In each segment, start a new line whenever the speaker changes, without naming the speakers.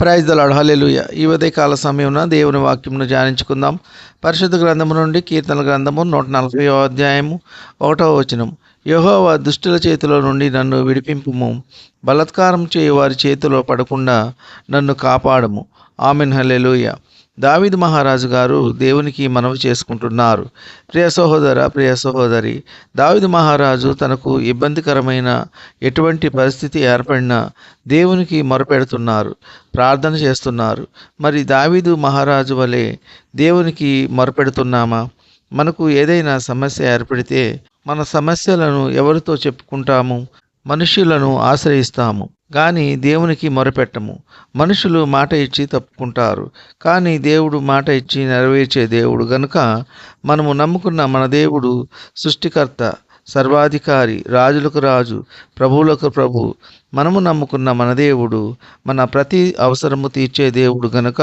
Praise the lord, హల్లెలూయా. ఈ ఉదయకాల సమయమున దేవుని వాక్యమును ధ్యానించుకుందాం. పరిశుద్ధ గ్రంథము నుండి కీర్తనల గ్రంథము 140వ అధ్యాయము 1వ వచనం. యెహోవా దుష్టుల చేతిలో నుండి నన్ను విడిపింపుము, బలాత్కారం చేయు వారి చేతిలో పడకుండా నన్ను కాపాడము. ఆమెన్, హల్లెలూయా. దావీదు మహారాజు గారు దేవునికి మనవి చేసుకుంటున్నారు. ప్రియ సహోదర, ప్రియ సహోదరి, దావీదు మహారాజు తనకు ఇబ్బందికరమైన ఎటువంటి పరిస్థితి ఏర్పడినా దేవునికి మొరపెడుతున్నారు, ప్రార్థన చేస్తున్నారు. మరి దావీదు మహారాజు వలె దేవునికి మొరపెడుతున్నామా? మనకు ఏదైనా సమస్య ఏర్పడితే మన సమస్యలను ఎవరితో చెప్పుకుంటాము? మనుష్యులను ఆశ్రయిస్తాము, కానీ దేవునికి మొరపెట్టము. మనుషులు మాట ఇచ్చి తప్పుకుంటారు, కానీ దేవుడు మాట ఇచ్చి నెరవేర్చే దేవుడు గనుక మనము నమ్ముకున్న మన దేవుడు సృష్టికర్త, సర్వాధికారి, రాజులకు రాజు, ప్రభువులకు ప్రభు. మనము నమ్ముకున్న మన దేవుడు మన ప్రతి అవసరము తీర్చే దేవుడు గనుక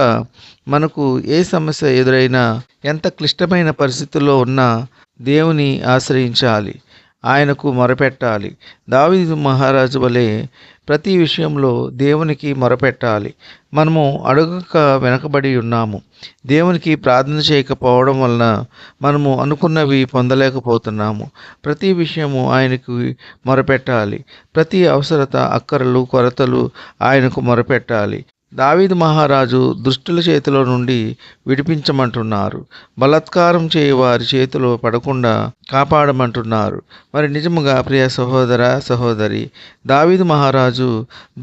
మనకు ఏ సమస్య ఎదురైనా, ఎంత క్లిష్టమైన పరిస్థితుల్లో ఉన్నా దేవుని ఆశ్రయించాలి, ఆయనకు మొరపెట్టాలి. దావీదు మహారాజు వలె ప్రతి విషయంలో దేవునికి మొరపెట్టాలి. మనము అడగక వెనకబడి ఉన్నాము. దేవునికి ప్రార్థన చేయకపోవడం వలన మనము అనుకున్నవి పొందలేకపోతున్నాము. ప్రతి విషయము ఆయనకు మొరపెట్టాలి. ప్రతి అవసరత, అక్కరలు, కొరతలు ఆయనకు మొరపెట్టాలి. దావీదు మహారాజు దుష్టుల చేతిలో నుండి విడిపించమంటున్నారు, బలాత్కారం చేయు వారి చేతిలో పడకుండా కాపాడమంటున్నారు. మరి నిజముగా ప్రియ సహోదర, సహోదరి, దావీదు మహారాజు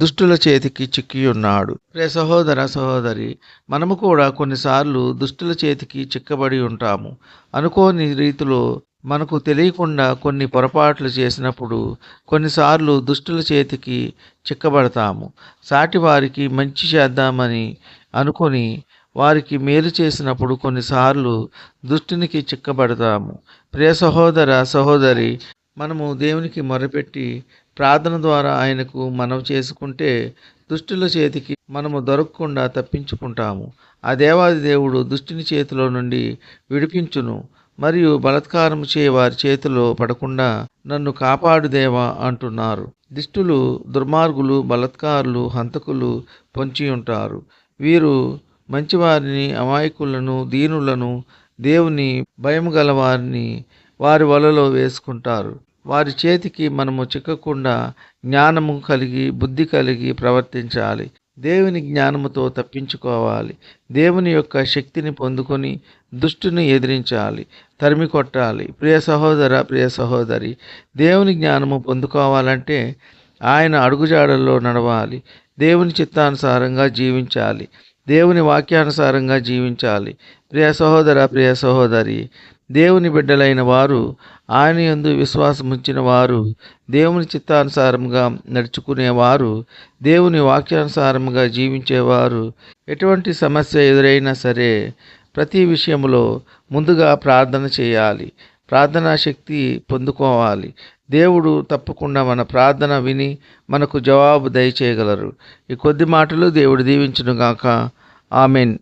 దుష్టుల చేతికి చిక్కి ఉన్నాడు. ప్రియ సహోదర, సహోదరి, మనము కూడా కొన్నిసార్లు దుష్టుల చేతికి చిక్కబడి ఉంటాము. అనుకోని రీతిలో మనకు తెలియకుండా కొన్ని పొరపాట్లు చేసినప్పుడు కొన్నిసార్లు దుష్టుల చేతికి చిక్కబడతాము. సాటి వారికి మంచి చేద్దామని అనుకొని వారికి మేలు చేసినప్పుడు కొన్నిసార్లు దుష్టునికి చిక్కబడతాము. ప్రియ సహోదర, సహోదరి, మనము దేవునికి మొరపెట్టి ప్రార్థన ద్వారా ఆయనకు మనవి చేసుకుంటే దుష్టుల చేతికి మనము దొరకకుండా తప్పించుకుంటాము. ఆ దేవాది దేవుడు దుష్టుని చేతిలో నుండి విడిపించును, మరియు బలాత్కారం చేయ వారి చేతిలో పడకుండా నన్ను కాపాడు దేవా అంటున్నారు. దుష్టులు, దుర్మార్గులు, బలాత్కారులు, హంతకులు పొంచి ఉంటారు. వీరు మంచివారిని, అమాయకులను, దీనులను, దేవుని భయం గల వారిని వారి వలలో వేసుకుంటారు. వారి చేతికి మనము చిక్కకుండా జ్ఞానము కలిగి, బుద్ధి కలిగి ప్రవర్తించాలి. దేవుని జ్ఞానముతో తప్పించుకోవాలి. దేవుని యొక్క శక్తిని పొందుకొని దుష్టుని ఎదిరించాలి, తరిమి కొట్టాలి. ప్రియ సహోదర, ప్రియ సహోదరి, దేవుని జ్ఞానము పొందుకోవాలంటే ఆయన అడుగుజాడల్లో నడవాలి, దేవుని చిత్తానుసారంగా జీవించాలి, దేవుని వాక్యానుసారంగా జీవించాలి. ప్రియ సహోదర, ప్రియ సహోదరి, దేవుని బిడ్డలైన వారు, ఆయన యందు విశ్వాసం ఉంచిన వారు, దేవుని చిత్తానుసారంగా నడుచుకునేవారు, దేవుని వాక్యానుసారంగా జీవించేవారు ఎటువంటి సమస్య ఎదురైనా సరే ప్రతి విషయంలో ముందుగా ప్రార్థన చేయాలి, ప్రార్థనా శక్తి పొందుకోవాలి. దేవుడు తప్పకుండా మన ప్రార్థన విని మనకు జవాబు దయచేయగలరు. ఈ కొద్ది మాటలు దేవుడు దీవించునుగాక. ఆమెన్.